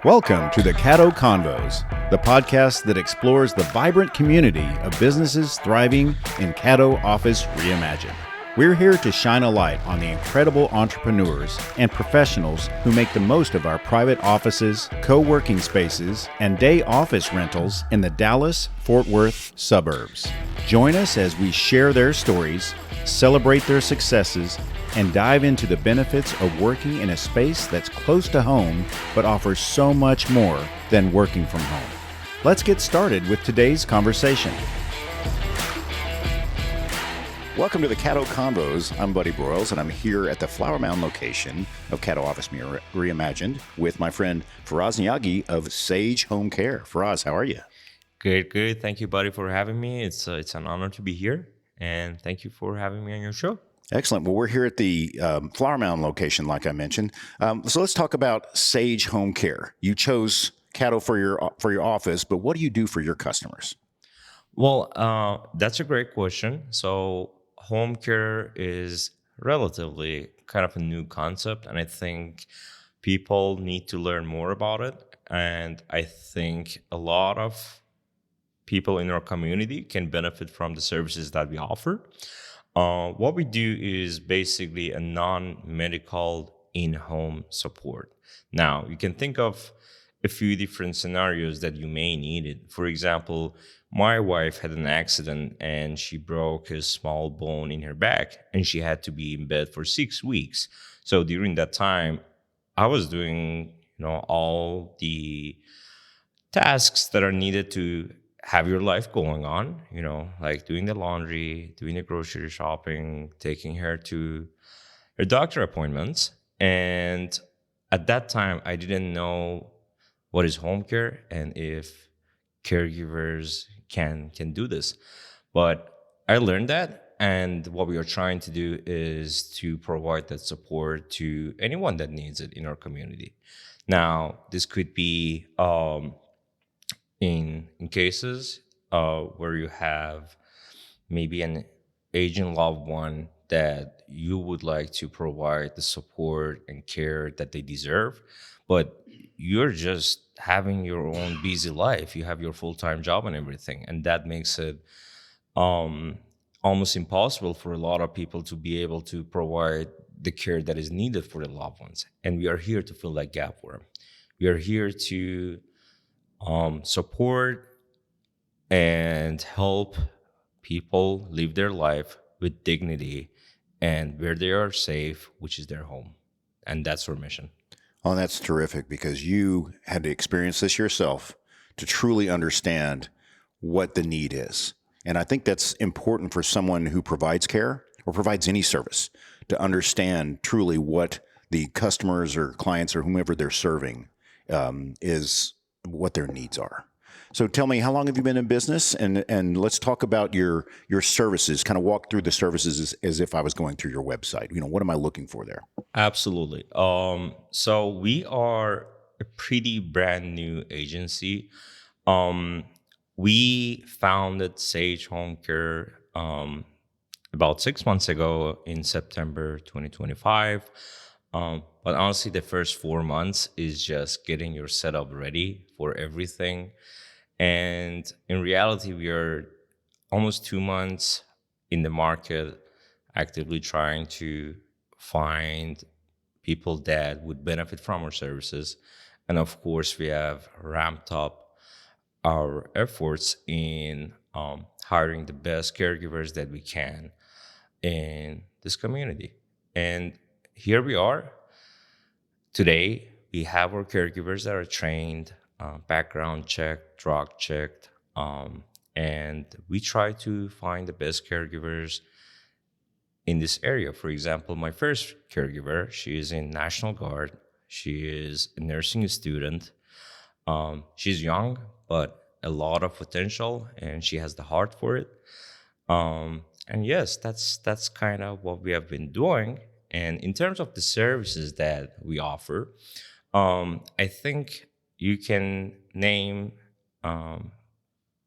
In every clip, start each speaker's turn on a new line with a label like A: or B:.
A: Welcome to the Caddo Convos, the podcast that explores the vibrant community of businesses thriving in Caddo Office Reimagined. We're here to shine a light on the incredible entrepreneurs and professionals who make the most of our private offices, co-working spaces, and day office rentals in the Dallas-Fort Worth suburbs. Join us as we share their stories, celebrate their successes, and dive into the benefits of working in a space that's close to home but offers so much more than working from home. Let's get started with today's conversation. Welcome to the Caddo Convos. I'm Buddy Broyles, and I'm here at the Flower Mound location of Caddo Office Reimagined with my friend Faraz Niyaghi of Sage Home Care. Faraz, how are you?
B: Good. Thank you, Buddy, for having me. It's an honor to be here, and thank you for having me on your show.
A: Excellent. Well, we're here at the Flower Mound location, like I mentioned. So let's talk about Sage Home Care. You chose Caddo for your office, but what do you do for your customers?
B: Well, that's a great question. So home care is relatively kind of a new concept, and I think people need to learn more about it. And I think a lot of people in our community can benefit from the services that we offer. What we do is basically a non-medical in-home support. Now, you can think of a few different scenarios that you may need it. For example, my wife had an accident and she broke a small bone in her back and she had to be in bed for 6 weeks. So during that time, I was doing, all the tasks that are needed to have your life going on, like doing the laundry, doing the grocery shopping, taking her to her doctor appointments. And at that time, I didn't know what is home care and if caregivers can do this. But I learned that, and what we are trying to do is to provide that support to anyone that needs it in our community. Now, this could be in cases where you have maybe an aging loved one that you would like to provide the support and care that they deserve, but you're just having your own busy life. You have your full-time job and everything, and that makes it almost impossible for a lot of people to be able to provide the care that is needed for the loved ones. And we are here to fill that gap for them. We are here to support and help people live their life with dignity and where they are safe, which is their home. And that's our mission.
A: Oh, that's terrific, because you had to experience this yourself to truly understand what the need is. And I think that's important for someone who provides care or provides any service to understand truly what the customers or clients or whomever they're serving is, what their needs are. So tell me, how long have you been in business? And let's talk about your services, kind of walk through the services as if I was going through your website. What am I looking for there?
B: Absolutely. So we are a pretty brand new agency. We founded Sage Home Care about 6 months ago in September 2025. But honestly, the first 4 months is just getting your setup ready for everything. And in reality, we are almost 2 months in the market, actively trying to find people that would benefit from our services. And of course, we have ramped up our efforts in hiring the best caregivers that we can in this community. And here we are. Today, we have our caregivers that are trained, background checked, drug checked, and we try to find the best caregivers in this area. For example, my first caregiver, she is in National Guard. She is a nursing student. She's young, but a lot of potential, and she has the heart for it. And yes, that's kind of what we have been doing. And in terms of the services that we offer, I think you can name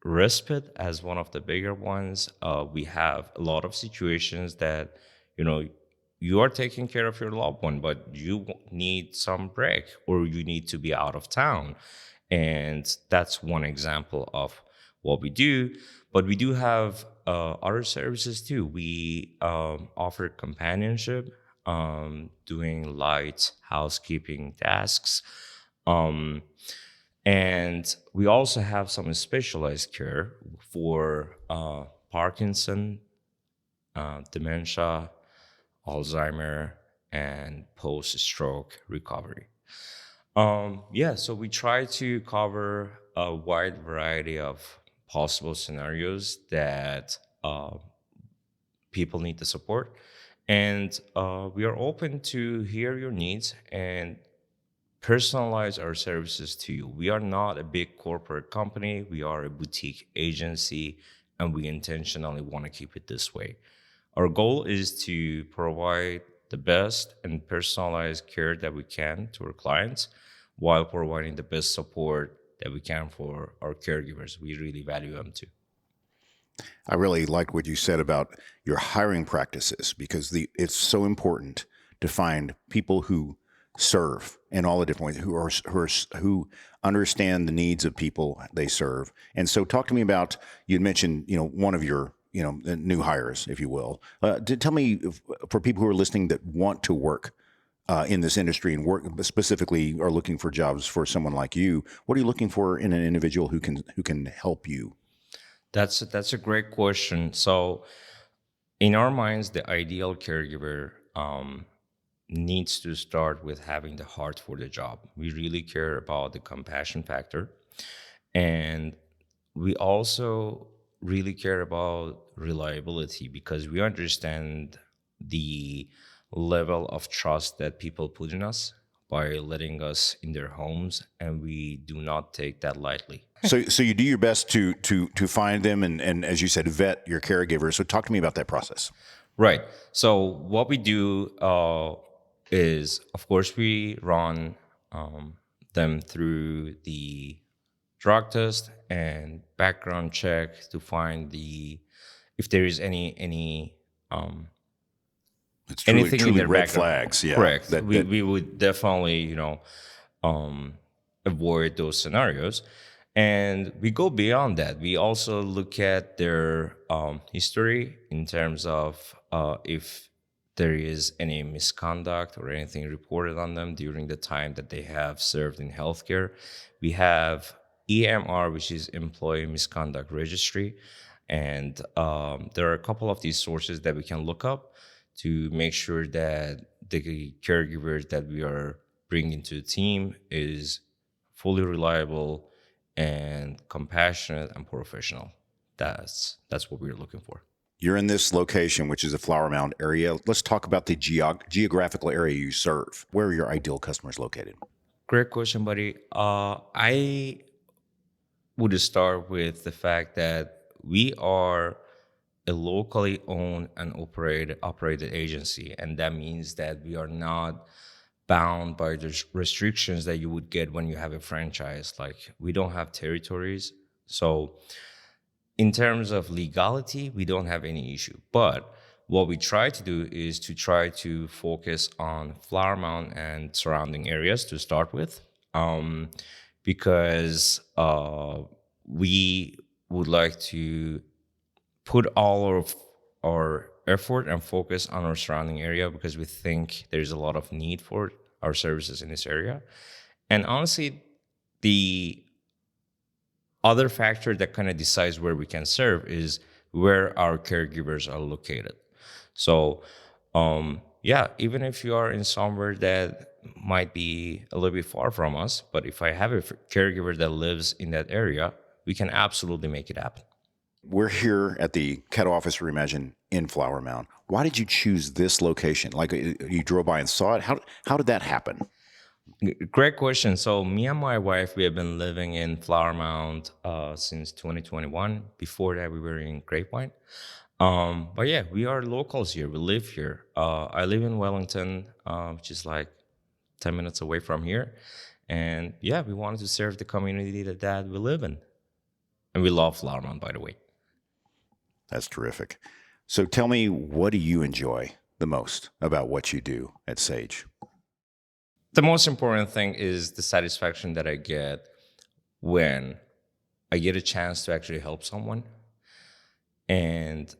B: respite as one of the bigger ones. We have a lot of situations that, you are taking care of your loved one, but you need some break or you need to be out of town. And that's one example of what we do. But we do have other services too. We offer companionship, doing light housekeeping tasks. Um, and we also have some specialized care for Parkinson, dementia, Alzheimer, and post-stroke recovery. Yeah, so we try to cover a wide variety of possible scenarios that people need the support. And we are open to hear your needs and personalize our services to you. We are not a big corporate company, we are a boutique agency, and we intentionally want to keep it this way. Our goal is to provide the best and personalized care that we can to our clients while providing the best support that we can for our caregivers. We really value them too.
C: I really like what you said about your hiring practices because it's so important to find people who serve in all the different ways, who understand the needs of people they serve. And so, talk to me about, you mentioned one of your new hires, if you will. Tell me, for people who are listening that want to work in this industry and work specifically are looking for jobs for someone like you, what are you looking for in an individual who can help you?
B: That's a great question. So, in our minds, the ideal caregiver needs to start with having the heart for the job. We really care about the compassion factor, and we also really care about reliability because we understand the level of trust that people put in us by letting us in their homes, and we do not take that lightly.
C: So you do your best to find them and as you said, vet your caregivers. So talk to me about that process.
B: Right. So what we do is, of course, we run them through the drug test and background check to find if there is any
C: It's
B: anything
C: truly
B: in their
C: red
B: background.
C: flags. Yeah,
B: Correct. We would definitely avoid those scenarios. And we go beyond that. We also look at their history in terms of if there is any misconduct or anything reported on them during the time that they have served in healthcare. We have EMR, which is Employee Misconduct Registry. And there are a couple of these sources that we can look up to make sure that the caregivers that we are bringing to the team is fully reliable and compassionate and professional. That's what we're looking for.
C: You're in this location, which is a Flower Mound area. Let's talk about the geographical area you serve. Where are your ideal customers located?
B: Great question, buddy. I would start with the fact that we are a locally owned and operated agency, and that means that we are not bound by the restrictions that you would get when you have a franchise. Like, we don't have territories. So in terms of legality, we don't have any issue. But what we try to do is to try to focus on Flower Mound and surrounding areas to start with, because we would like to put all of our effort and focus on our surrounding area because we think there's a lot of need for our services in this area. And honestly, the other factor that kind of decides where we can serve is where our caregivers are located. So, even if you are in somewhere that might be a little bit far from us, but if I have a caregiver that lives in that area, we can absolutely make it happen.
C: We're here at the Caddo office Reimagine in Flower Mound. Why did you choose this location? Like, you drove by and saw it? How did that happen?
B: Great question. So me and my wife, we have been living in Flower Mound since 2021. Before that, we were in Grapevine. But yeah, we are locals here. We live here. I live in Wellington, which is like 10 minutes away from here. And yeah, we wanted to serve the community that we live in. And we love Flower Mound, by the way.
C: That's terrific. So tell me, what do you enjoy the most about what you do at Sage?
B: The most important thing is the satisfaction that I get when I get a chance to actually help someone. And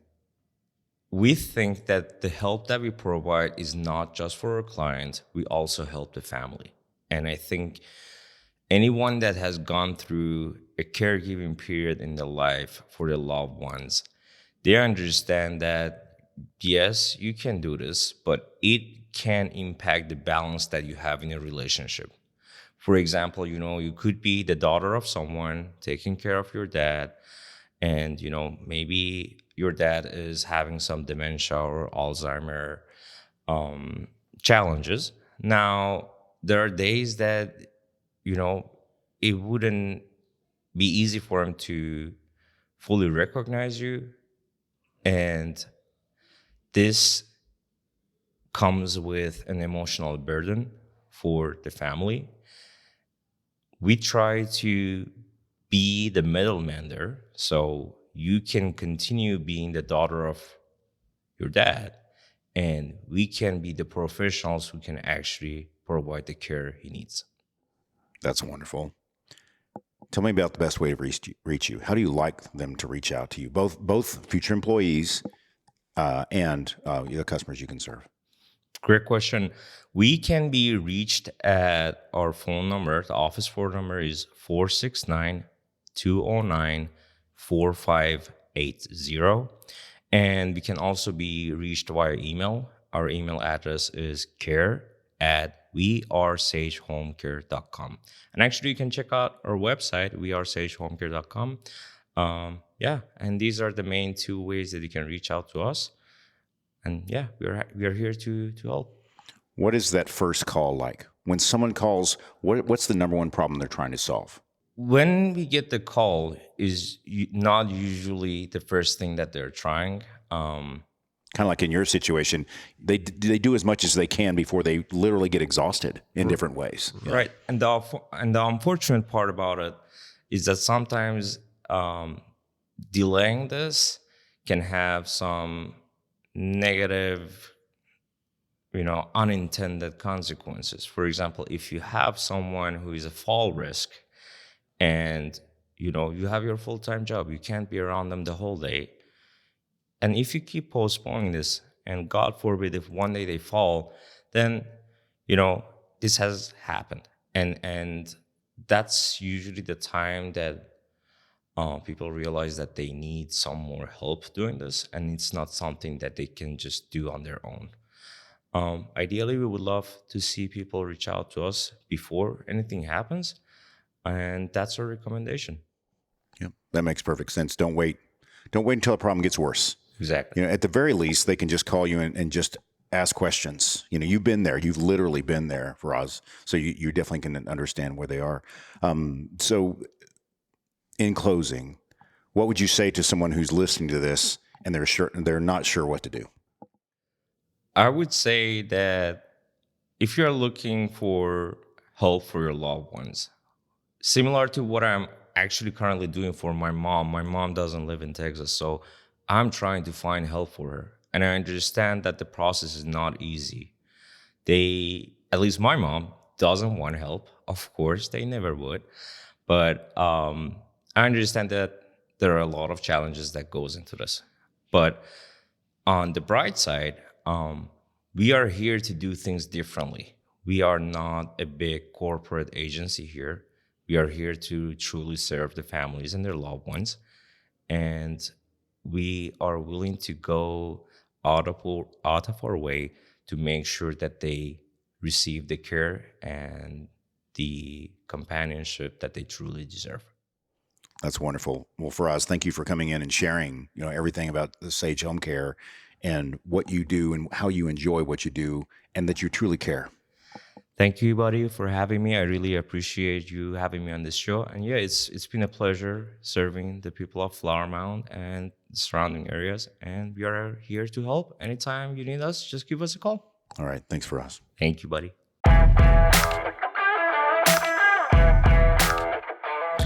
B: we think that the help that we provide is not just for our clients, we also help the family. And I think anyone that has gone through a caregiving period in their life for their loved ones, they understand that, yes, you can do this, but it can impact the balance that you have in a relationship. For example, you could be the daughter of someone taking care of your dad, and maybe your dad is having some dementia or Alzheimer challenges. Now, there are days that it wouldn't be easy for him to fully recognize you, and this comes with an emotional burden for the family. We try to be the middleman there, so you can continue being the daughter of your dad, and we can be the professionals who can actually provide the care he needs.
C: That's wonderful. Tell me about the best way to reach you. How do you like them to reach out to you, both future employees and the customers you can serve?
B: Great question. We can be reached at our phone number. The office phone number is 469-209-4580. And we can also be reached via email. Our email address is care@wearesagehomecare.com. And actually, you can check out our website, wearesagehomecare.com. And these are the main two ways that you can reach out to us. And we are here to help.
C: What is that first call like? When someone calls, what's the number one problem they're trying to solve?
B: When we get the call, is not usually the first thing that they're trying.
C: Kind of like in your situation, they do as much as they can before they literally get exhausted in different ways.
B: Yeah. Right. And the unfortunate part about it is that sometimes delaying this can have some negative, unintended consequences. For example, if you have someone who is a fall risk and, you have your full-time job, you can't be around them the whole day. And if you keep postponing this, and God forbid, if one day they fall, then, this has happened. And that's usually the time that people realize that they need some more help doing this, and it's not something that they can just do on their own. Ideally, we would love to see people reach out to us before anything happens, and that's our recommendation.
C: Yeah, that makes perfect sense. Don't wait until the problem gets worse.
B: Exactly.
C: At the very least, they can just call you and just ask questions. You've been there. You've literally been there, Faraz. So you definitely can understand where they are. So in closing, what would you say to someone who's listening to this and they're not sure what to do?
B: I would say that if you're looking for help for your loved ones, similar to what I'm actually currently doing for my mom doesn't live in Texas, so I'm trying to find help for her. And I understand that the process is not easy. At least my mom doesn't want help. Of course, they never would. But I understand that there are a lot of challenges that goes into this. But on the bright side, we are here to do things differently. We are not a big corporate agency here. We are here to truly serve the families and their loved ones. And we are willing to go out of our way to make sure that they receive the care and the companionship that they truly deserve.
C: That's wonderful. Well, Faraz, thank you for coming in and sharing, everything about the Sage Home Care and what you do and how you enjoy what you do and that you truly care.
B: Thank you, buddy, for having me. I really appreciate you having me on this show. And it's been a pleasure serving the people of Flower Mound and the surrounding areas. And we are here to help. Anytime you need us, just give us a call.
C: All right. Thanks, Faraz.
B: Thank you, buddy.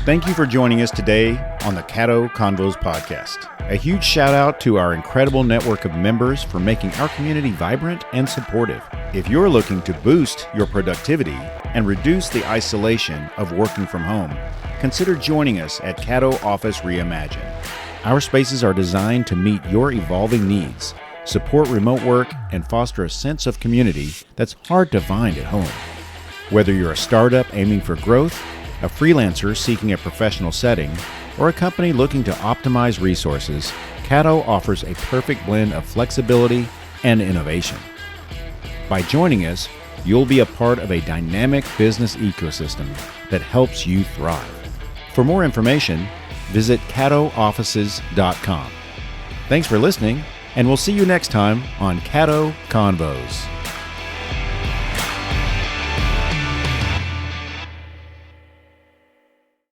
A: Thank you for joining us today on the Caddo Convos podcast. A huge shout out to our incredible network of members for making our community vibrant and supportive. If you're looking to boost your productivity and reduce the isolation of working from home, consider joining us at Caddo Office Reimagine. Our spaces are designed to meet your evolving needs, support remote work, and foster a sense of community that's hard to find at home. Whether you're a startup aiming for growth, a freelancer seeking a professional setting, or a company looking to optimize resources, Caddo offers a perfect blend of flexibility and innovation. By joining us, you'll be a part of a dynamic business ecosystem that helps you thrive. For more information, visit caddooffices.com. Thanks for listening, and we'll see you next time on Caddo Convos.